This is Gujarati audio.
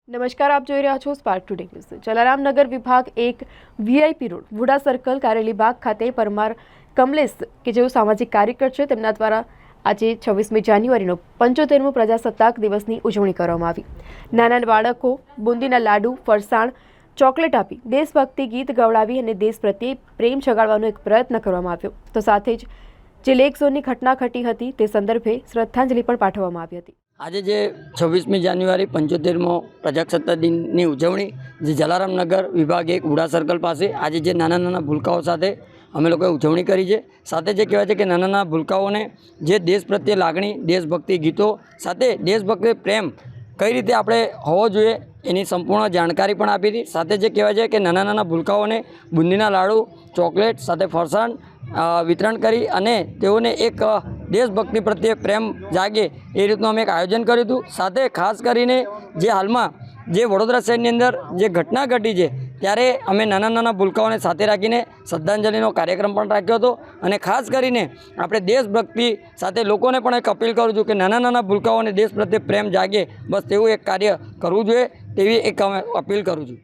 નમસ્કાર, આપ જોઈ રહ્યા છો સ્પાર્ક ટુડે ન્યૂઝ। જલારામનગર વિભાગ 1 વીઆઈપી રોડ વુડા સર્કલ કારેલી બાગ ખાતે પરમાર કમલેશ કે જેઓ સામાજિક કાર્યકર છે તેમના દ્વારા આજે 26મી જાન્યુઆરીનો 75મો પ્રજાસત્તાક દિવસની ઉજવણી કરવામાં આવી। નાના બાળકો બુંદીના લાડુ, ફરસાણ, ચોકલેટ આપી દેશભક્તિ ગીત ગવડાવી અને દેશ પ્રત્યે પ્રેમ જગાડવાનો એક પ્રયત્ન કરવામાં આવ્યો। તો સાથે જ જે લેક ઝોનની ઘટના ઘટી હતી તે સંદર્ભે શ્રદ્ધાંજલિ પણ પાઠવવામાં આવી હતી। આજે જે 26મી જાન્યુઆરી 75મો પ્રજાસત્તાક દિનની ઉજવણી જે જલારામનગર વિભાગ 1 વુડા સર્કલ પાસે આજે જે નાના ભૂલકાઓ સાથે અમે લોકોએ ઉજવણી કરી છે। સાથે જે કહેવાય છે કે નાના ભૂલકાઓને જે દેશ પ્રત્યે લાગણી, દેશભક્તિ ગીતો સાથે દેશભક્તિ પ્રેમ કઈ રીતે આપણે હોવો જોઈએ એની સંપૂર્ણ જાણકારી પણ આપી હતી। સાથે જે કહેવાય છે કે નાના ભૂલકાઓને બુંદીના લાડુ, ચોકલેટ સાથે ફરસાણ વિતરણ કરી અને તેઓને એક દેશભક્તિ પ્રત્યે પ્રેમ જાગે એ રીતનું અમે એક આયોજન કર્યું હતું। સાથે ખાસ કરીને જે હાલમાં જે વડોદરા શહેરની અંદર જે ઘટના ઘટી છે ત્યારે અમે નાના ભૂલકાઓને સાથે રાખીને શ્રદ્ધાંજલિનો કાર્યક્રમ પણ રાખ્યો હતો। અને ખાસ કરીને આપણે દેશભક્તિ સાથે લોકોને પણ એક અપીલ કરું છું કે નાના ભૂલકાઓને દેશ પ્રત્યે પ્રેમ જાગે, બસ તેવું એક કાર્ય કરવું જોઈએ તેવી એક અમે અપીલ કરું છું।